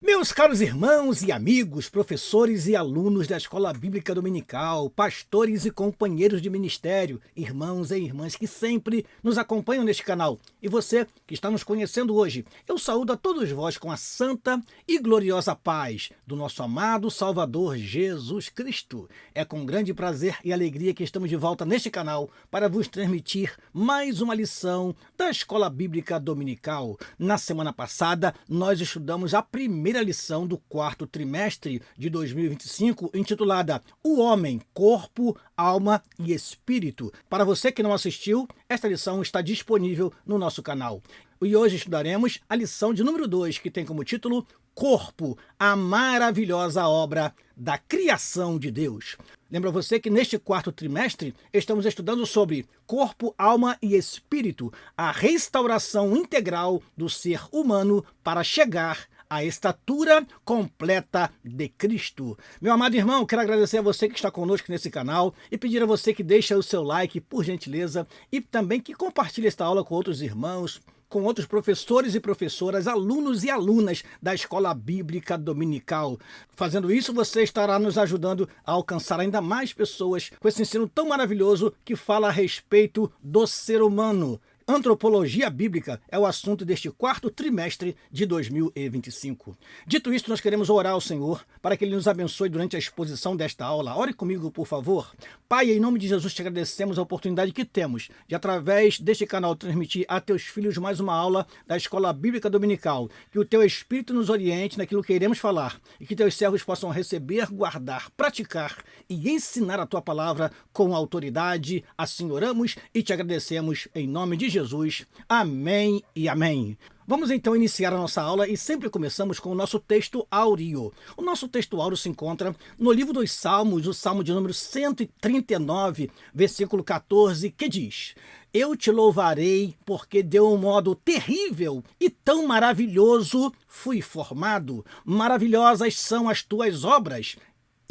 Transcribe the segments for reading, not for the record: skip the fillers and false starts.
Meus caros irmãos e amigos, professores e alunos da Escola Bíblica Dominical, pastores e companheiros de ministério, irmãos e irmãs que sempre nos acompanham neste canal, e você que está nos conhecendo hoje, eu saúdo a todos vós com a santa e gloriosa paz do nosso amado Salvador Jesus Cristo. É com grande prazer e alegria que estamos de volta neste canal para vos transmitir mais uma lição da Escola Bíblica Dominical. Na semana passada, nós estudamos a primeira lição do quarto trimestre de 2025, intitulada O Homem, Corpo, Alma e Espírito. Para você que não assistiu, esta lição está disponível no nosso canal. E hoje estudaremos a lição de número 2, que tem como título Corpo, a maravilhosa obra da criação de Deus. Lembra você que neste quarto trimestre estamos estudando sobre corpo, alma e espírito, a restauração integral do ser humano para chegar à estatura completa de Cristo. Meu amado irmão, quero agradecer a você que está conosco nesse canal e pedir a você que deixe o seu like, por gentileza, e também que compartilhe esta aula com outros irmãos, com outros professores e professoras, alunos e alunas da Escola Bíblica Dominical. Fazendo isso, você estará nos ajudando a alcançar ainda mais pessoas com esse ensino tão maravilhoso que fala a respeito do ser humano. Antropologia bíblica é o assunto deste quarto trimestre de 2025. Dito isto, nós queremos orar ao Senhor para que Ele nos abençoe durante a exposição desta aula. Ore comigo, por favor. Pai, em nome de Jesus, te agradecemos a oportunidade que temos de, através deste canal, transmitir a teus filhos mais uma aula da Escola Bíblica Dominical. Que o teu Espírito nos oriente naquilo que iremos falar e que teus servos possam receber, guardar, praticar e ensinar a tua palavra com autoridade. Assim oramos e te agradecemos em nome de Jesus. Amém e amém. Vamos então iniciar a nossa aula e sempre começamos com o nosso texto áureo. O nosso texto áureo se encontra no livro dos Salmos, o Salmo de número 139, versículo 14, que diz: Eu te louvarei porque de um modo terrível e tão maravilhoso fui formado. Maravilhosas são as tuas obras,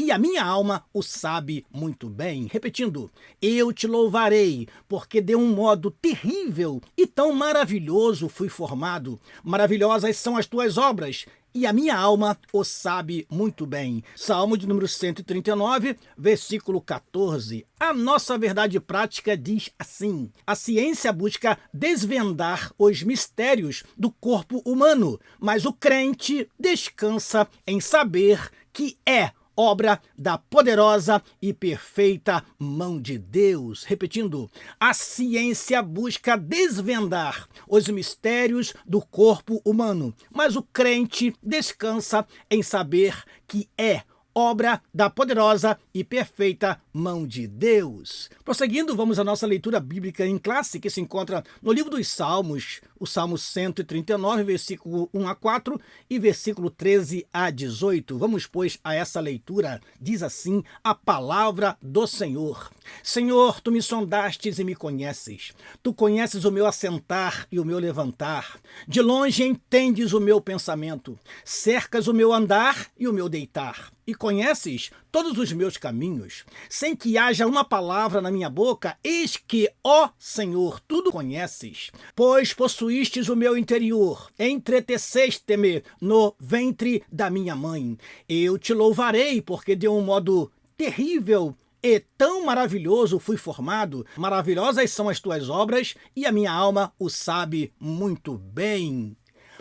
e a minha alma o sabe muito bem. Repetindo, eu te louvarei, porque de um modo terrível e tão maravilhoso fui formado. Maravilhosas são as tuas obras, e a minha alma o sabe muito bem. Salmo de número 139, versículo 14. A nossa verdade prática diz assim: a ciência busca desvendar os mistérios do corpo humano, mas o crente descansa em saber que é obra da poderosa e perfeita mão de Deus. Repetindo, a ciência busca desvendar os mistérios do corpo humano, mas o crente descansa em saber que é obra da poderosa e perfeita mão de Deus. Prosseguindo, vamos à nossa leitura bíblica em classe, que se encontra no livro dos Salmos, o Salmo 139, versículo 1 a 4 e versículo 13 a 18. Vamos, pois, a essa leitura. Diz assim a palavra do Senhor. Senhor, tu me sondastes e me conheces. Tu conheces o meu assentar e o meu levantar. De longe entendes o meu pensamento. Cercas o meu andar e o meu deitar. E conheces todos os meus caminhos, sem que haja uma palavra na minha boca, eis que, ó Senhor, tudo conheces. Pois possuístes o meu interior, entreteceste-me no ventre da minha mãe. Eu te louvarei, porque de um modo terrível e tão maravilhoso fui formado. Maravilhosas são as tuas obras, e a minha alma o sabe muito bem.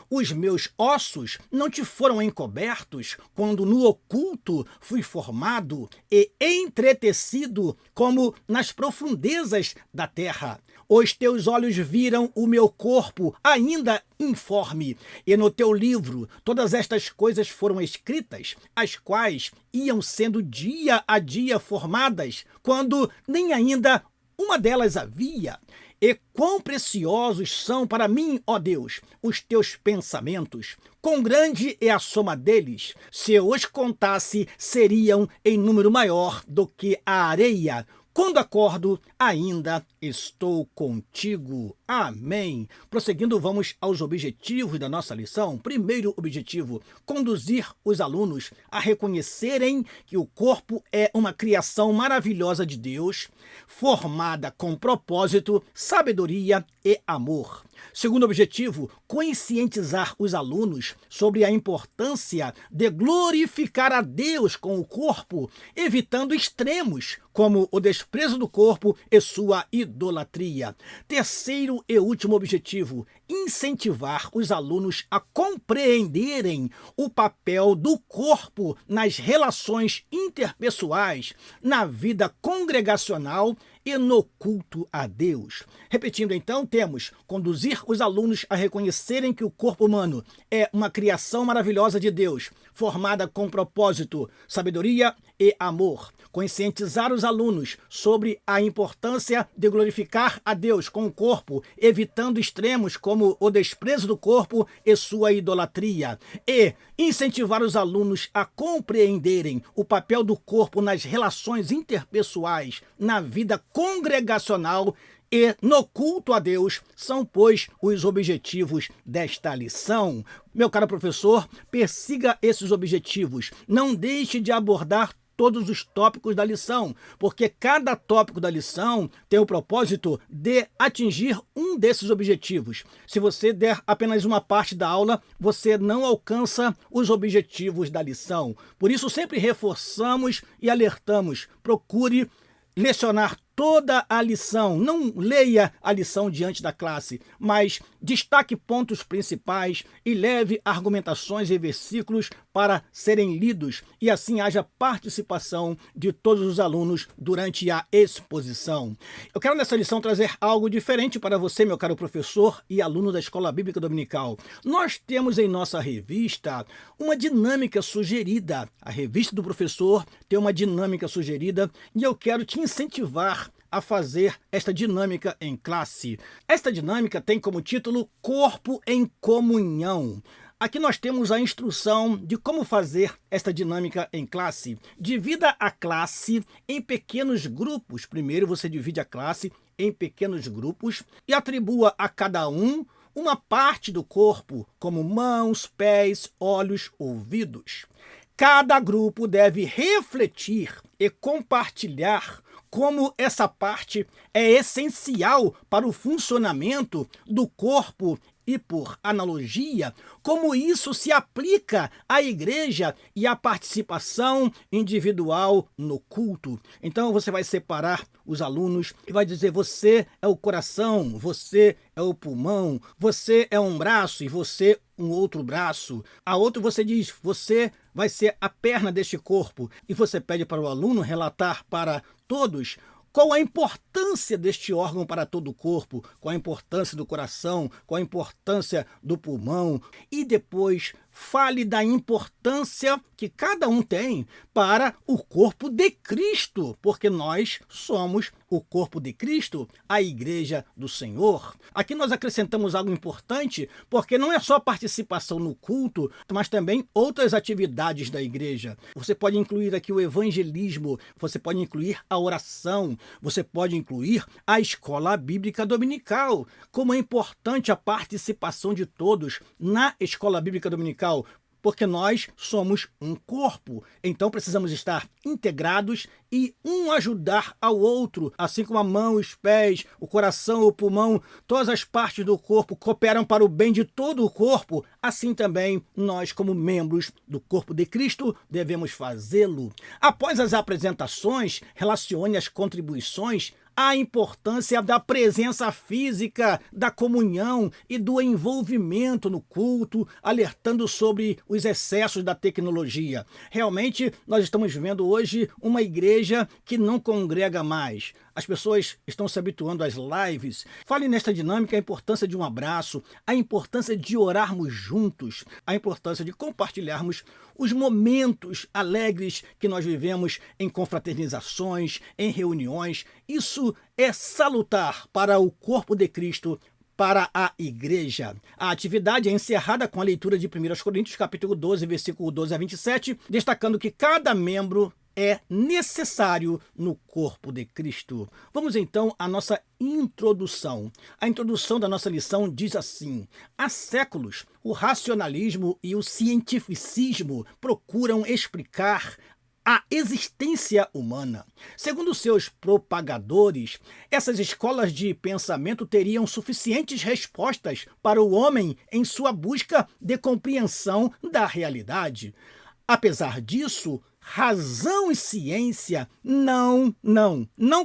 Os meus ossos não te foram encobertos quando no oculto fui formado e entretecido como nas profundezas da terra. Os teus olhos viram o meu corpo ainda informe, e no teu livro todas estas coisas foram escritas, as quais iam sendo dia a dia formadas, quando nem ainda uma delas havia. E quão preciosos são para mim, ó Deus, os teus pensamentos. Quão grande é a soma deles. Se eu os contasse, seriam em número maior do que a areia. Quando acordo, ainda estou contigo. Amém. Prosseguindo, vamos aos objetivos da nossa lição. Primeiro objetivo, conduzir os alunos a reconhecerem que o corpo é uma criação maravilhosa de Deus, formada com propósito, sabedoria e amor. Segundo objetivo, conscientizar os alunos sobre a importância de glorificar a Deus com o corpo, evitando extremos, como o desprezo do corpo e sua idolatria. Terceiro e último objetivo, incentivar os alunos a compreenderem o papel do corpo nas relações interpessoais, na vida congregacional e no culto a Deus. Repetindo então, temos conduzir os alunos a reconhecerem que o corpo humano é uma criação maravilhosa de Deus, formada com propósito, sabedoria e amor. Conscientizar os alunos sobre a importância de glorificar a Deus com o corpo, evitando extremos como o desprezo do corpo e sua idolatria. E incentivar os alunos a compreenderem o papel do corpo nas relações interpessoais, na vida congregacional e no culto a Deus, são, pois, os objetivos desta lição. Meu caro professor, persiga esses objetivos. Não deixe de abordar todos os tópicos da lição, porque cada tópico da lição tem o propósito de atingir um desses objetivos. Se você der apenas uma parte da aula, você não alcança os objetivos da lição. Por isso, sempre reforçamos e alertamos. Procure lecionar toda a lição. Não leia a lição diante da classe, mas destaque pontos principais e leve argumentações e versículos para serem lidos, e assim haja participação de todos os alunos durante a exposição. Eu quero nessa lição trazer algo diferente para você, meu caro professor e aluno da Escola Bíblica Dominical. Nós temos em nossa revista uma dinâmica sugerida. A revista do professor tem uma dinâmica sugerida e eu quero te incentivar a fazer esta dinâmica em classe. Esta dinâmica tem como título Corpo em Comunhão. Aqui nós temos a instrução de como fazer esta dinâmica em classe. Divida a classe em pequenos grupos. Primeiro você divide a classe em pequenos grupos e atribua a cada um uma parte do corpo, como mãos, pés, olhos, ouvidos. Cada grupo deve refletir e compartilhar como essa parte é essencial para o funcionamento do corpo e, por analogia, como isso se aplica à igreja e à participação individual no culto. Então você vai separar os alunos e vai dizer: você é o coração, você é o pulmão, você é um braço e você um outro braço. A outro você diz: você vai ser a perna deste corpo. E você pede para o aluno relatar para todos qual a importância deste órgão para todo o corpo, qual a importância do coração, qual a importância do pulmão. E depois fale da importância que cada um tem para o corpo de Cristo, porque nós somos o corpo de Cristo, a igreja do Senhor. Aqui nós acrescentamos algo importante, porque não é só participação no culto, mas também outras atividades da igreja. Você pode incluir aqui o evangelismo, você pode incluir a oração, você pode incluir a escola bíblica dominical. Como é importante a participação de todos na escola bíblica dominical, porque nós somos um corpo, então precisamos estar integrados e um ajudar ao outro, assim como a mão, os pés, o coração, o pulmão, todas as partes do corpo cooperam para o bem de todo o corpo, assim também nós, como membros do corpo de Cristo, devemos fazê-lo. Após as apresentações, relacione as contribuições a importância da presença física, da comunhão e do envolvimento no culto, alertando sobre os excessos da tecnologia. Realmente, nós estamos vendo hoje uma igreja que não congrega mais. As pessoas estão se habituando às lives. Fale nesta dinâmica a importância de um abraço, a importância de orarmos juntos, a importância de compartilharmos os momentos alegres que nós vivemos em confraternizações, em reuniões. Isso é salutar para o corpo de Cristo, para a igreja. A atividade é encerrada com a leitura de 1 Coríntios, capítulo 12, versículo 12 a 27, destacando que cada membro é necessário no corpo de Cristo. Vamos então à nossa introdução. A introdução da nossa lição diz assim: há séculos, o racionalismo e o cientificismo procuram explicar a existência humana. Segundo seus propagadores, essas escolas de pensamento teriam suficientes respostas para o homem em sua busca de compreensão da realidade. Apesar disso, razão e ciência não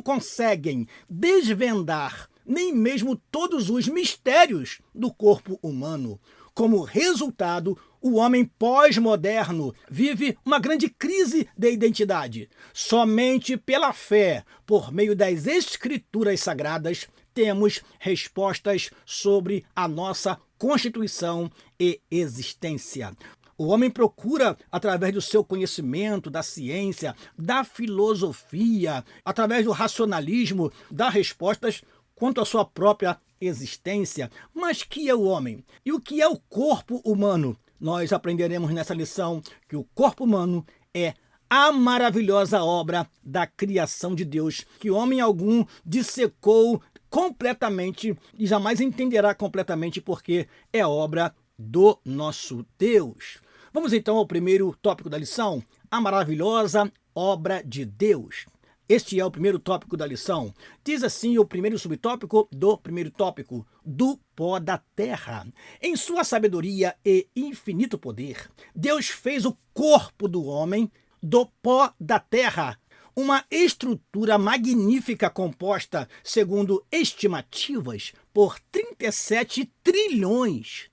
conseguem desvendar nem mesmo todos os mistérios do corpo humano. Como resultado, o homem pós-moderno vive uma grande crise de identidade. Somente pela fé, por meio das escrituras sagradas, temos respostas sobre a nossa constituição e existência. O homem procura, através do seu conhecimento, da ciência, da filosofia, através do racionalismo, dar respostas quanto à sua própria existência. Mas que é o homem? E o que é o corpo humano? Nós aprenderemos nessa lição que o corpo humano é a maravilhosa obra da criação de Deus, que homem algum dissecou completamente e jamais entenderá completamente porque é obra do nosso Deus. Vamos então ao primeiro tópico da lição, a maravilhosa obra de Deus. Este é o primeiro tópico da lição. Diz assim o primeiro subtópico do primeiro tópico: do pó da terra. Em sua sabedoria e infinito poder, Deus fez o corpo do homem do pó da terra, uma estrutura magnífica composta, segundo estimativas, por 37 trilhões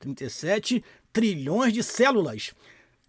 de células,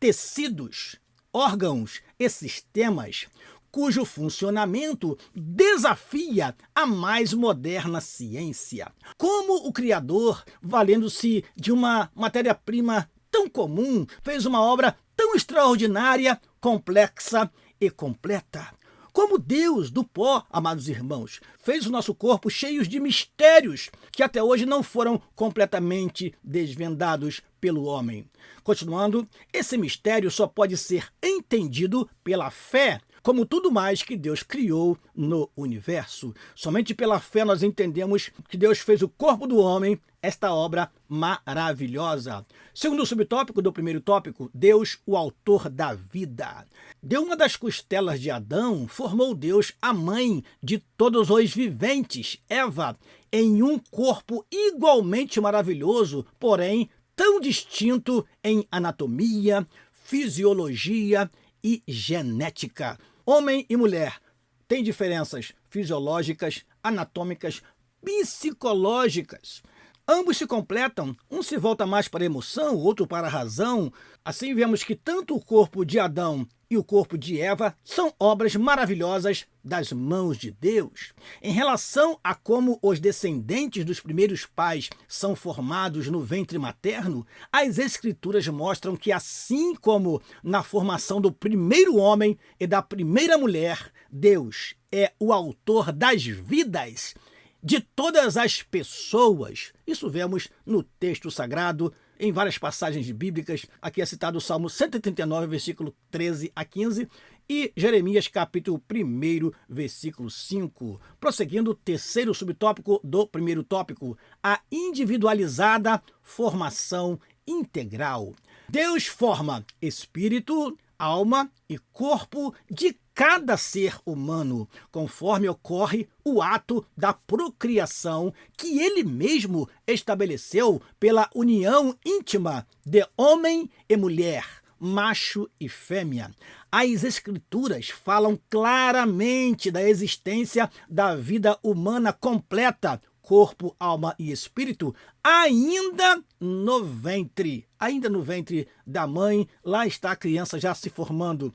tecidos, órgãos e sistemas, cujo funcionamento desafia a mais moderna ciência. Como o Criador, valendo-se de uma matéria-prima tão comum, fez uma obra tão extraordinária, complexa e completa. Como Deus do pó, amados irmãos, fez o nosso corpo cheio de mistérios que até hoje não foram completamente desvendados pelo homem. Continuando, esse mistério só pode ser entendido pela fé, como tudo mais que Deus criou no universo. Somente pela fé nós entendemos que Deus fez o corpo do homem, esta obra maravilhosa. Segundo o subtópico do primeiro tópico, Deus, o autor da vida. De uma das costelas de Adão, formou Deus a mãe de todos os viventes, Eva, em um corpo igualmente maravilhoso, porém tão distinto em anatomia, fisiologia e genética. Homem e mulher têm diferenças fisiológicas, anatômicas, psicológicas. Ambos se completam, um se volta mais para a emoção, o outro para a razão. Assim vemos que tanto o corpo de Adão e o corpo de Eva são obras maravilhosas das mãos de Deus. Em relação a como os descendentes dos primeiros pais são formados no ventre materno, as Escrituras mostram que assim como na formação do primeiro homem e da primeira mulher, Deus é o autor das vidas de todas as pessoas. Isso vemos no texto sagrado, em várias passagens bíblicas. Aqui é citado o Salmo 139, versículo 13 a 15, e Jeremias, capítulo 1, versículo 5. Prosseguindo, o terceiro subtópico do primeiro tópico, a individualizada formação integral. Deus forma espírito, alma e corpo de cada ser humano, conforme ocorre o ato da procriação que ele mesmo estabeleceu pela união íntima de homem e mulher, macho e fêmea. As Escrituras falam claramente da existência da vida humana completa, corpo, alma e espírito, ainda no ventre da mãe. Lá está a criança já se formando,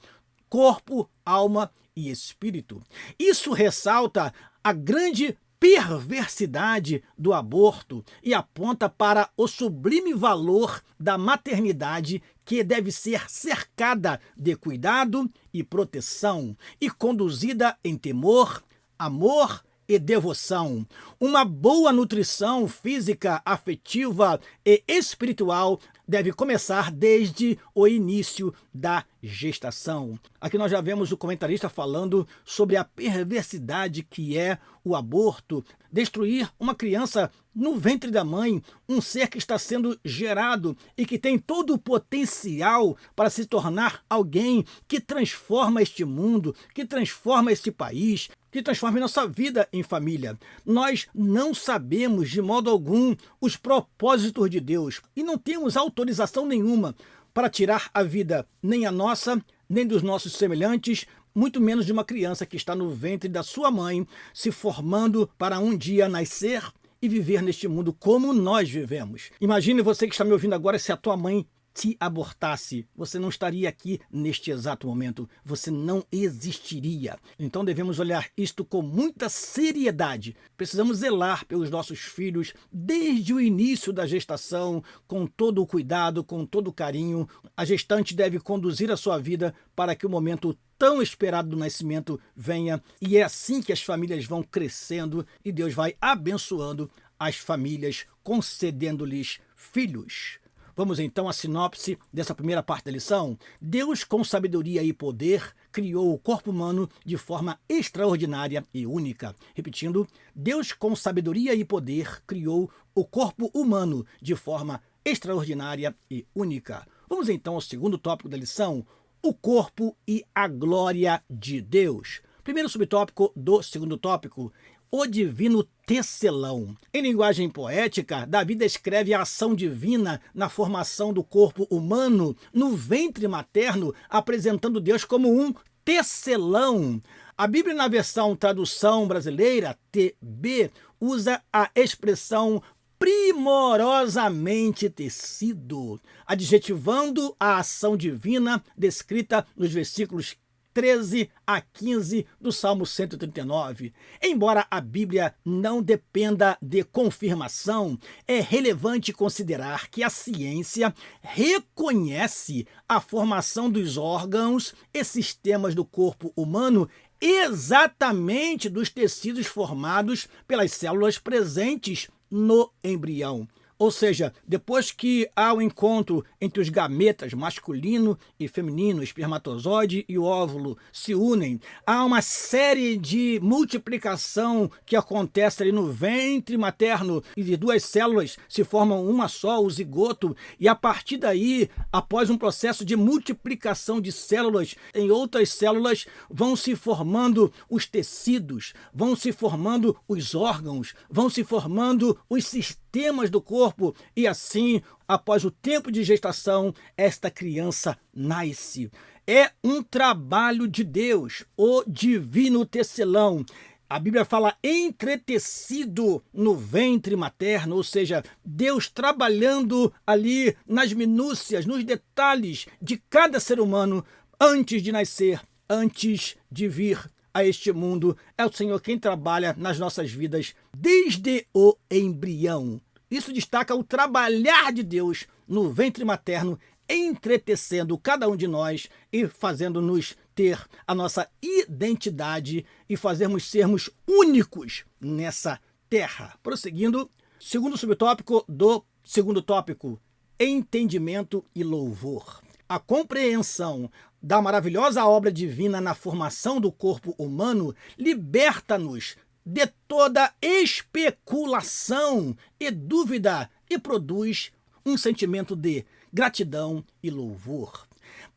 corpo, alma e espírito. Isso ressalta a grande perversidade do aborto e aponta para o sublime valor da maternidade, que deve ser cercada de cuidado e proteção e conduzida em temor, amor e devoção. Uma boa nutrição física, afetiva e espiritual deve começar desde o início da gestação. Aqui nós já vemos o comentarista falando sobre a perversidade que é o aborto, destruir uma criança no ventre da mãe, um ser que está sendo gerado e que tem todo o potencial para se tornar alguém que transforma este mundo, que transforma este país, que transforme nossa vida em família. Nós não sabemos de modo algum os propósitos de Deus e não temos autorização nenhuma para tirar a vida, nem a nossa, nem dos nossos semelhantes, muito menos de uma criança que está no ventre da sua mãe, se formando para um dia nascer e viver neste mundo como nós vivemos. Imagine você que está me ouvindo agora, se a tua mãe te abortasse, você não estaria aqui neste exato momento, você não existiria. Então devemos olhar isto com muita seriedade. Precisamos zelar pelos nossos filhos desde o início da gestação, com todo o cuidado, com todo o carinho. A gestante deve conduzir a sua vida para que o momento tão esperado do nascimento venha, e é assim que as famílias vão crescendo e Deus vai abençoando as famílias, concedendo-lhes filhos. Vamos então à sinopse dessa primeira parte da lição. Deus, com sabedoria e poder, criou o corpo humano de forma extraordinária e única. Repetindo, Deus, com sabedoria e poder, criou o corpo humano de forma extraordinária e única. Vamos então ao segundo tópico da lição, o corpo e a glória de Deus. Primeiro subtópico do segundo tópico, o divino tecelão. Em linguagem poética, Davi descreve a ação divina na formação do corpo humano no ventre materno, apresentando Deus como um tecelão. A Bíblia, na versão tradução brasileira, TB, usa a expressão primorosamente tecido, adjetivando a ação divina descrita nos versículos 13 a 15 do Salmo 139. Embora a Bíblia não dependa de confirmação, é relevante considerar que a ciência reconhece a formação dos órgãos e sistemas do corpo humano exatamente dos tecidos formados pelas células presentes no embrião. Ou seja, depois que há o encontro entre os gametas masculino e feminino, o espermatozoide e o óvulo se unem, há uma série de multiplicação que acontece ali no ventre materno e de duas células se formam uma só, o zigoto, e a partir daí, após um processo de multiplicação de células em outras células, vão se formando os tecidos, vão se formando os órgãos, vão se formando os sistemas do corpo, e assim, após o tempo de gestação, esta criança nasce. É um trabalho de Deus, o divino tecelão. A Bíblia fala entretecido no ventre materno, ou seja, Deus trabalhando ali nas minúcias, nos detalhes de cada ser humano antes de nascer, antes de vir a este mundo. É o Senhor quem trabalha nas nossas vidas desde o embrião. Isso destaca o trabalhar de Deus no ventre materno, entretecendo cada um de nós e fazendo-nos ter a nossa identidade e fazermos sermos únicos nessa terra. Prosseguindo, segundo subtópico do segundo tópico, entendimento e louvor. A compreensão da maravilhosa obra divina na formação do corpo humano liberta-nos de toda especulação e dúvida e produz um sentimento de gratidão e louvor.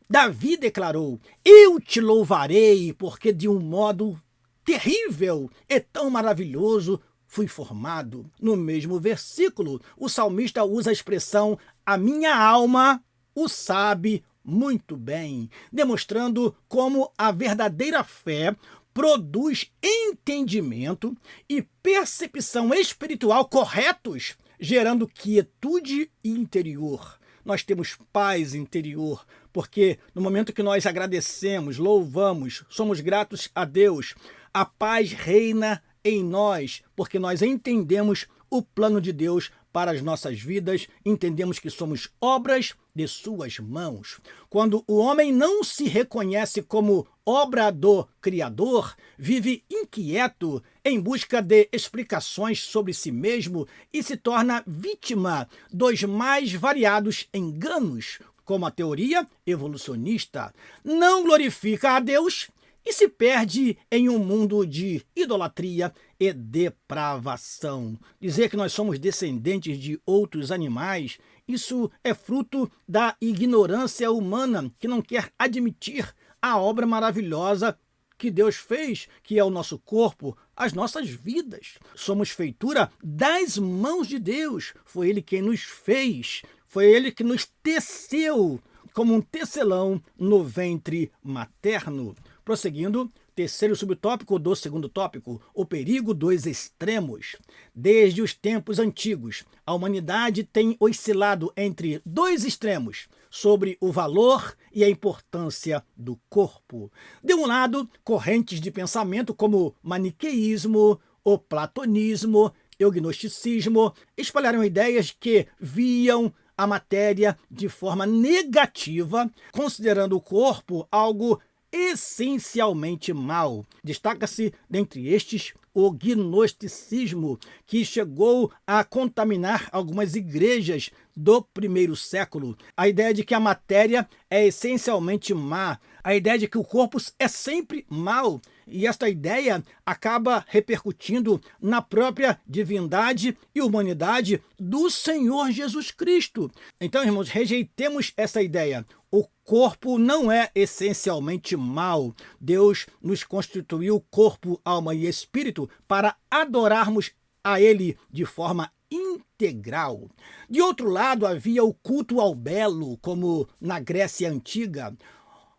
Davi declarou: eu te louvarei porque de um modo terrível e tão maravilhoso fui formado. No mesmo versículo, o salmista usa a expressão a minha alma o sabe muito bem, demonstrando como a verdadeira fé produz entendimento e percepção espiritual corretos, gerando quietude interior. Nós temos paz interior, porque no momento que nós agradecemos, louvamos, somos gratos a Deus, a paz reina em nós, porque nós entendemos o plano de Deus para as nossas vidas, entendemos que somos obras de suas mãos. Quando o homem não se reconhece como obra do Criador, vive inquieto em busca de explicações sobre si mesmo e se torna vítima dos mais variados enganos, como a teoria evolucionista. Não glorifica a Deus e se perde em um mundo de idolatria e depravação. Dizer que nós somos descendentes de outros animais, isso é fruto da ignorância humana que não quer admitir a obra maravilhosa que Deus fez, que é o nosso corpo, as nossas vidas. Somos feitura das mãos de Deus. Foi Ele quem nos fez. Foi Ele que nos teceu como um tecelão no ventre materno. Prosseguindo, terceiro subtópico do segundo tópico, o perigo dos extremos. Desde os tempos antigos, a humanidade tem oscilado entre dois extremos sobre o valor e a importância do corpo. De um lado, correntes de pensamento como maniqueísmo, o platonismo e o gnosticismo espalharam ideias que viam a matéria de forma negativa, considerando o corpo algo essencialmente mal. Destaca-se, dentre estes, o gnosticismo, que chegou a contaminar algumas igrejas do primeiro século. A ideia de que a matéria é essencialmente má, a ideia de que o corpo é sempre mal, e esta ideia acaba repercutindo na própria divindade e humanidade do Senhor Jesus Cristo. Então, irmãos, rejeitemos essa ideia. O corpo não é essencialmente mal. Deus nos constituiu corpo, alma e espírito para adorarmos a Ele de forma integral. De outro lado, havia o culto ao belo, como na Grécia Antiga.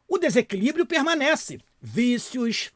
O desequilíbrio permanece. Vícios,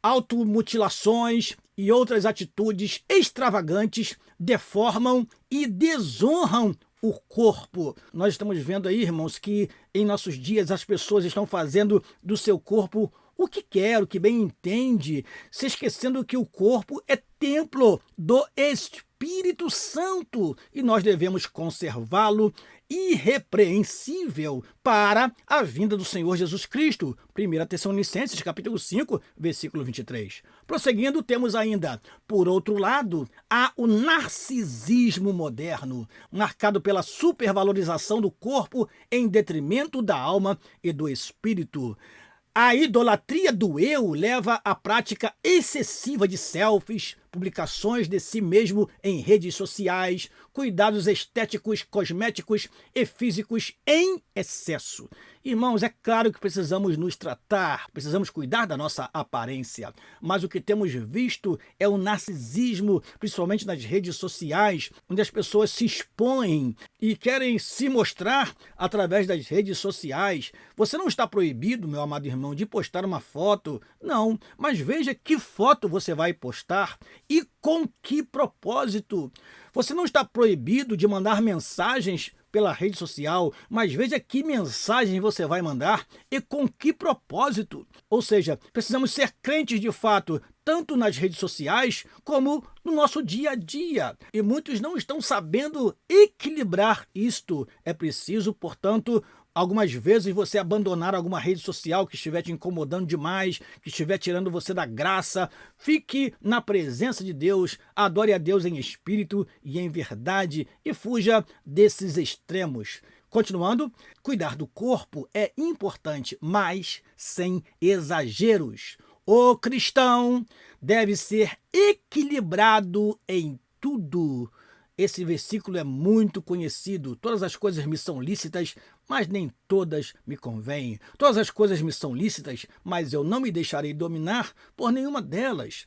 automutilações e outras atitudes extravagantes deformam e desonram o corpo. Nós estamos vendo aí, irmãos, que em nossos dias as pessoas estão fazendo do seu corpo o que quer, o que bem entende, se esquecendo que o corpo é templo do Espírito Santo e nós devemos conservá-lo irrepreensível para a vinda do Senhor Jesus Cristo. 1 Tessalonicenses, capítulo 5, versículo 23. Prosseguindo, temos ainda, por outro lado, há o narcisismo moderno, marcado pela supervalorização do corpo em detrimento da alma e do espírito. A idolatria do eu leva à prática excessiva de selfies, publicações de si mesmo em redes sociais, cuidados estéticos, cosméticos e físicos em excesso. Irmãos, é claro que precisamos nos tratar, precisamos cuidar da nossa aparência, mas o que temos visto é o narcisismo, principalmente nas redes sociais, onde as pessoas se expõem e querem se mostrar através das redes sociais. Você não está proibido, meu amado irmão, de postar uma foto, não, mas veja que foto você vai postar e com que propósito. Você não está proibido de mandar mensagens pela rede social, mas veja que mensagem você vai mandar e com que propósito. Ou seja, precisamos ser crentes de fato, tanto nas redes sociais como no nosso dia a dia. E muitos não estão sabendo equilibrar isto. É preciso, portanto, algumas vezes você abandonar alguma rede social que estiver te incomodando demais, que estiver tirando você da graça. Fique na presença de Deus, adore a Deus em espírito e em verdade e fuja desses extremos. Continuando, cuidar do corpo é importante, mas sem exageros. O cristão deve ser equilibrado em tudo. Esse versículo é muito conhecido. Todas as coisas me são lícitas, mas nem todas me convêm. Todas as coisas me são lícitas, mas eu não me deixarei dominar por nenhuma delas.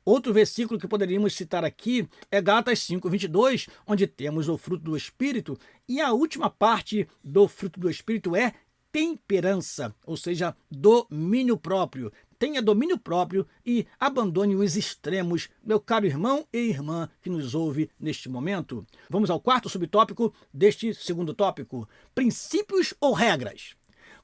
Outro versículo que poderíamos citar aqui é Gálatas 5:22, onde temos o fruto do Espírito, e a última parte do fruto do Espírito é temperança, ou seja, domínio próprio. Tenha domínio próprio e abandone os extremos, meu caro irmão e irmã que nos ouve neste momento. Vamos ao quarto subtópico deste segundo tópico: princípios ou regras.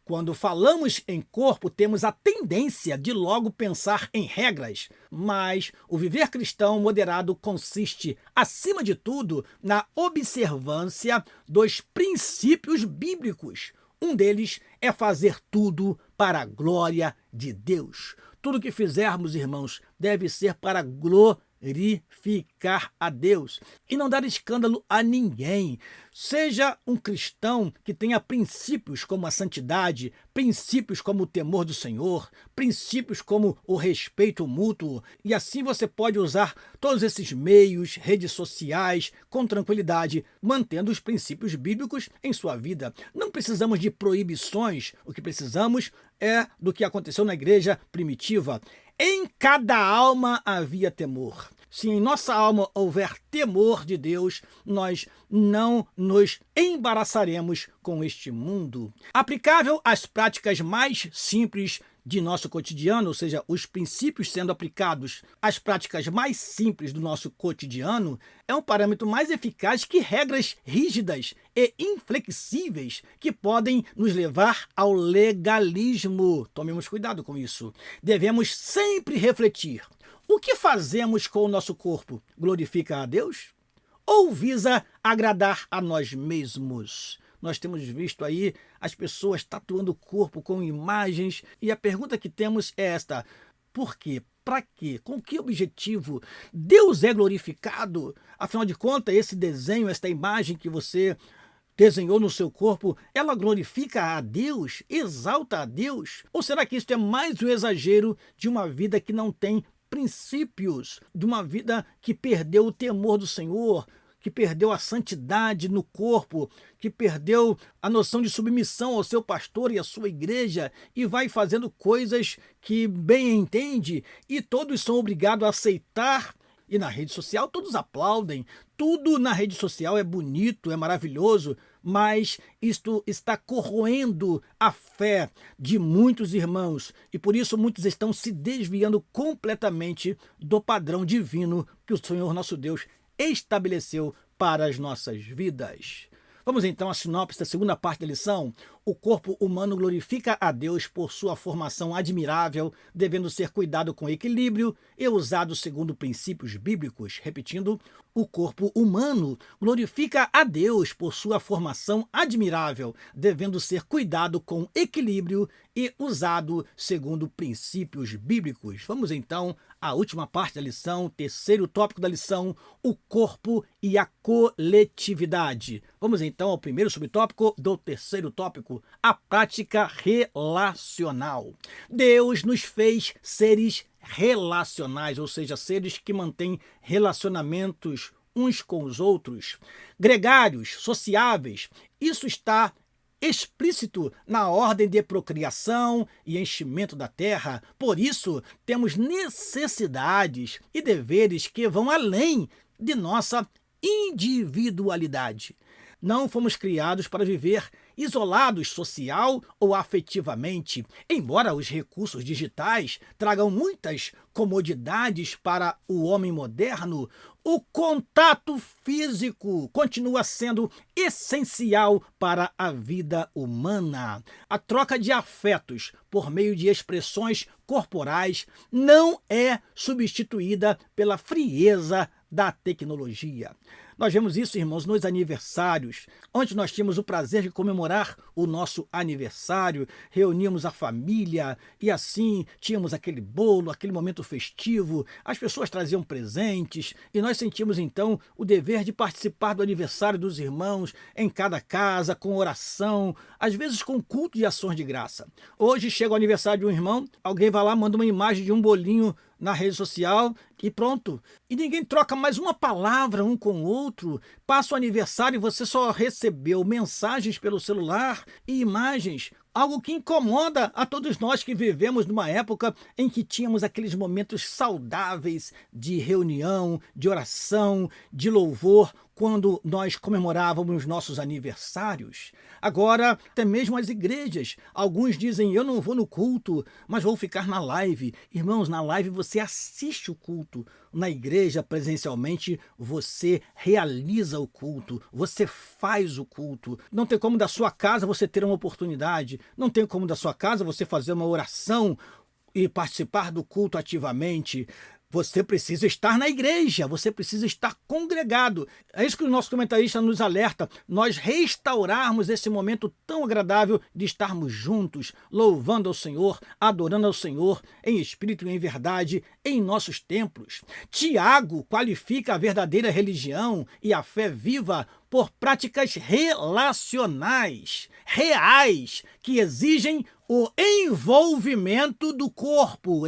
Quando falamos em corpo, temos a tendência de logo pensar em regras, mas o viver cristão moderado consiste, acima de tudo, na observância dos princípios bíblicos. Um deles é fazer tudo para a glória de Deus. Tudo que fizermos, irmãos, deve ser para glorificar a Deus e não dar escândalo a ninguém. Seja um cristão que tenha princípios como a santidade, princípios como o temor do Senhor, princípios como o respeito mútuo, e assim você pode usar todos esses meios, redes sociais, com tranquilidade, mantendo os princípios bíblicos em sua vida. Não precisamos de proibições, o que precisamos é do que aconteceu na igreja primitiva. Em cada alma havia temor. Se em nossa alma houver temor de Deus, nós não nos embaraçaremos com este mundo. Aplicável às práticas mais simples de nosso cotidiano, ou seja, os princípios sendo aplicados às práticas mais simples do nosso cotidiano, é um parâmetro mais eficaz que regras rígidas e inflexíveis que podem nos levar ao legalismo. Tomemos cuidado com isso. Devemos sempre refletir. O que fazemos com o nosso corpo? Glorifica a Deus? Ou visa agradar a nós mesmos? Nós temos visto aí as pessoas tatuando o corpo com imagens e a pergunta que temos é esta: por quê? Para quê? Com que objetivo? Deus é glorificado? Afinal de contas, esse desenho, esta imagem que você desenhou no seu corpo, ela glorifica a Deus? Exalta a Deus? Ou será que isso é mais um exagero de uma vida que não tem princípios, de uma vida que perdeu o temor do Senhor, que perdeu a santidade no corpo, que perdeu a noção de submissão ao seu pastor e à sua igreja e vai fazendo coisas que bem entende e todos são obrigados a aceitar. E na rede social todos aplaudem, tudo na rede social é bonito, é maravilhoso, mas isto está corroendo a fé de muitos irmãos e por isso muitos estão se desviando completamente do padrão divino que o Senhor nosso Deus estabeleceu para as nossas vidas. Vamos então à sinopse da segunda parte da lição. O corpo humano glorifica a Deus por sua formação admirável, devendo ser cuidado com equilíbrio e usado segundo princípios bíblicos. Repetindo, o corpo humano glorifica a Deus por sua formação admirável, devendo ser cuidado com equilíbrio e usado segundo princípios bíblicos. Vamos então à última parte da lição, terceiro tópico da lição, o corpo e a coletividade. Vamos então ao primeiro subtópico do terceiro tópico, a prática relacional. Deus nos fez seres relacionais, ou seja, seres que mantêm relacionamentos uns com os outros, gregários, sociáveis. Isso está explícito na ordem de procriação e enchimento da terra. Por isso, temos necessidades e deveres que vão além de nossa individualidade. Não fomos criados para viver isolados social ou afetivamente. Embora os recursos digitais tragam muitas comodidades para o homem moderno, o contato físico continua sendo essencial para a vida humana. A troca de afetos por meio de expressões corporais não é substituída pela frieza da tecnologia. Nós vemos isso, irmãos, nos aniversários. Ontem nós tínhamos o prazer de comemorar o nosso aniversário, reuníamos a família e assim tínhamos aquele bolo, aquele momento festivo, as pessoas traziam presentes e nós sentimos então o dever de participar do aniversário dos irmãos em cada casa, com oração, às vezes com culto de ações de graça. Hoje chega o aniversário de um irmão, alguém vai lá, manda uma imagem de um bolinho na rede social e pronto. E ninguém troca mais uma palavra um com o outro. Passa o aniversário e você só recebeu mensagens pelo celular e imagens. Algo que incomoda a todos nós que vivemos numa época em que tínhamos aqueles momentos saudáveis de reunião, de oração, de louvor, quando nós comemorávamos nossos aniversários. Agora, até mesmo as igrejas, alguns dizem, eu não vou no culto, mas vou ficar na live. Irmãos, na live você assiste o culto. Na igreja, presencialmente, você realiza o culto, você faz o culto. Não tem como da sua casa você ter uma oportunidade, não tem como da sua casa você fazer uma oração e participar do culto ativamente. Você precisa estar na igreja, você precisa estar congregado. É isso que o nosso comentarista nos alerta, nós restaurarmos esse momento tão agradável de estarmos juntos, louvando ao Senhor, adorando ao Senhor, em espírito e em verdade, em nossos templos. Tiago qualifica a verdadeira religião e a fé viva por práticas relacionais, reais, que exigem o envolvimento do corpo.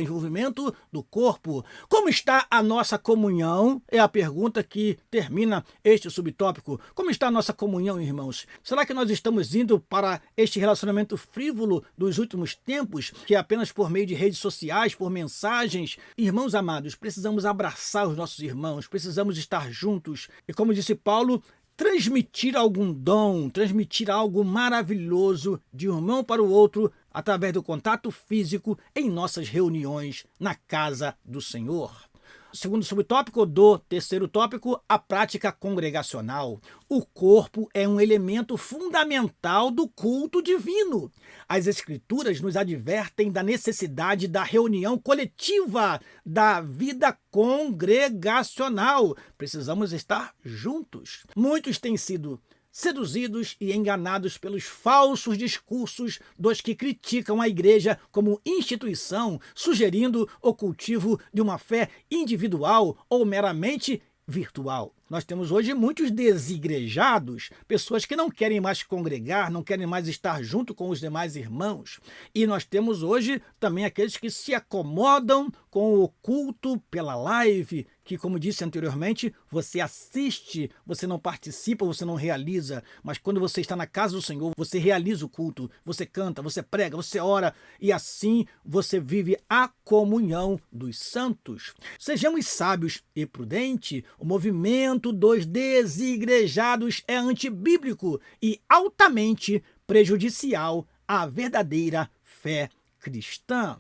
Como está a nossa comunhão? É a pergunta que termina este subtópico. Como está a nossa comunhão, irmãos? Será que nós estamos indo para este relacionamento frívolo dos últimos tempos, que é apenas por meio de redes sociais, por mensagens? Irmãos amados, precisamos abraçar os nossos irmãos, precisamos estar juntos. E como disse Paulo, transmitir algum dom, transmitir algo maravilhoso de um irmão para o outro através do contato físico em nossas reuniões na casa do Senhor. Segundo subtópico do terceiro tópico, a prática congregacional. O corpo é um elemento fundamental do culto divino. As Escrituras nos advertem da necessidade da reunião coletiva, da vida congregacional. Precisamos estar juntos. Muitos têm sido seduzidos e enganados pelos falsos discursos dos que criticam a igreja como instituição, sugerindo o cultivo de uma fé individual ou meramente virtual. Nós temos hoje muitos desigrejados, pessoas que não querem mais congregar, não querem mais estar junto com os demais irmãos. E nós temos hoje também aqueles que se acomodam com o culto pela live, que, como disse anteriormente, você assiste, você não participa, você não realiza. Mas quando você está na casa do Senhor, você realiza o culto, você canta, você prega, você ora, e assim você vive a comunhão dos santos. Sejamos sábios e prudentes. O movimento dos desigrejados é antibíblico e altamente prejudicial à verdadeira fé cristã.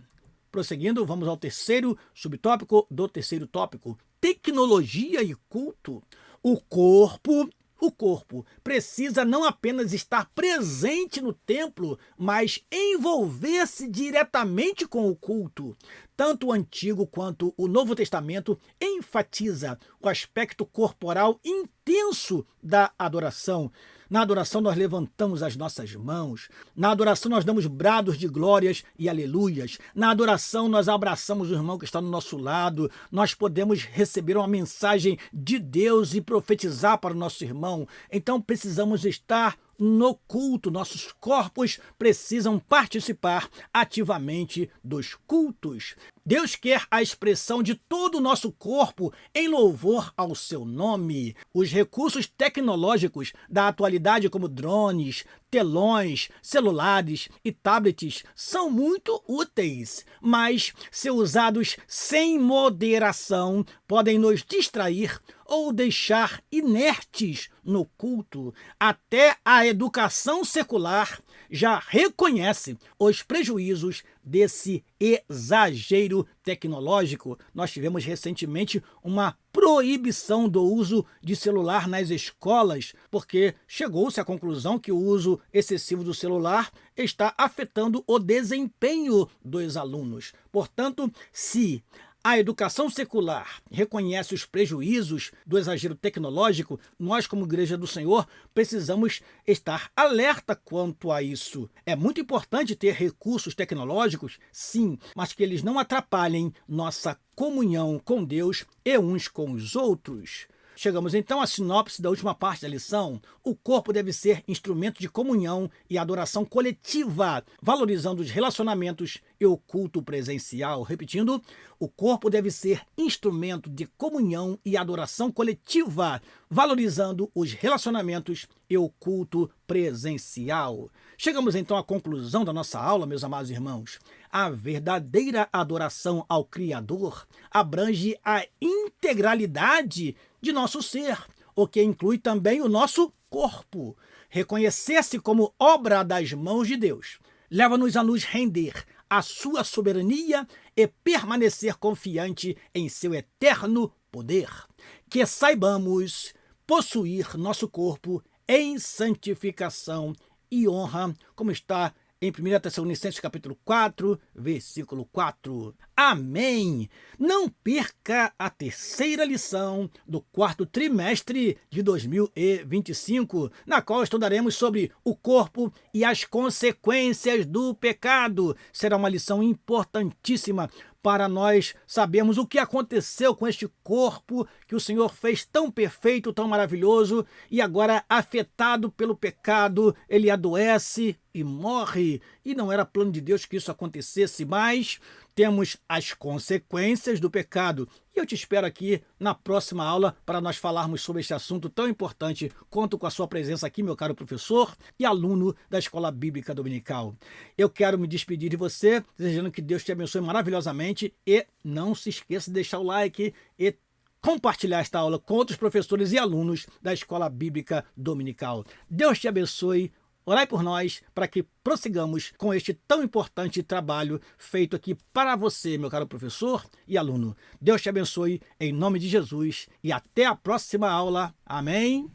Prosseguindo, vamos ao terceiro subtópico do terceiro tópico: tecnologia e culto. O corpo precisa não apenas estar presente no templo, mas envolver-se diretamente com o culto. Tanto o Antigo quanto o Novo Testamento enfatiza o aspecto corporal intenso da adoração. Na adoração nós levantamos as nossas mãos. Na adoração nós damos brados de glórias e aleluias. Na adoração nós abraçamos o irmão que está no nosso lado. Nós podemos receber uma mensagem de Deus e profetizar para o nosso irmão. Então precisamos estar no culto, nossos corpos precisam participar ativamente dos cultos. Deus quer a expressão de todo o nosso corpo em louvor ao seu nome. Os recursos tecnológicos da atualidade, como drones, telões, celulares e tablets, são muito úteis, mas, se usados sem moderação, podem nos distrair ou deixar inertes no culto. Até a educação secular já reconhece os prejuízos desse exagero tecnológico. Nós tivemos recentemente uma proibição do uso de celular nas escolas, porque chegou-se à conclusão que o uso excessivo do celular está afetando o desempenho dos alunos. Portanto, se a educação secular reconhece os prejuízos do exagero tecnológico, nós, como Igreja do Senhor, precisamos estar alerta quanto a isso. É muito importante ter recursos tecnológicos, sim, mas que eles não atrapalhem nossa comunhão com Deus e uns com os outros. Chegamos então à sinopse da última parte da lição. O corpo deve ser instrumento de comunhão e adoração coletiva, valorizando os relacionamentos e o culto presencial. Repetindo, o corpo deve ser instrumento de comunhão e adoração coletiva, valorizando os relacionamentos e o culto presencial. Chegamos então à conclusão da nossa aula, meus amados irmãos. A verdadeira adoração ao Criador abrange a integralidade de nosso ser, o que inclui também o nosso corpo. Reconhecer-se como obra das mãos de Deus leva-nos a nos render à sua soberania e permanecer confiante em seu eterno poder. Que saibamos possuir nosso corpo em santificação e honra, como está em 1 Tessalonicenses capítulo 4, versículo 4. Amém! Não perca a terceira lição do quarto trimestre de 2025, na qual estudaremos sobre o corpo e as consequências do pecado. Será uma lição importantíssima para nós sabermos o que aconteceu com este corpo que o Senhor fez tão perfeito, tão maravilhoso, e agora afetado pelo pecado, ele adoece e morre. E não era plano de Deus que isso acontecesse, mas temos as consequências do pecado. E eu te espero aqui na próxima aula para nós falarmos sobre este assunto tão importante. Conto com a sua presença aqui, meu caro professor e aluno da Escola Bíblica Dominical. Eu quero me despedir de você, desejando que Deus te abençoe maravilhosamente, e não se esqueça de deixar o like e compartilhar esta aula com outros professores e alunos da Escola Bíblica Dominical. Deus te abençoe. Orai por nós para que prossigamos com este tão importante trabalho feito aqui para você, meu caro professor e aluno. Deus te abençoe em nome de Jesus e até a próxima aula. Amém.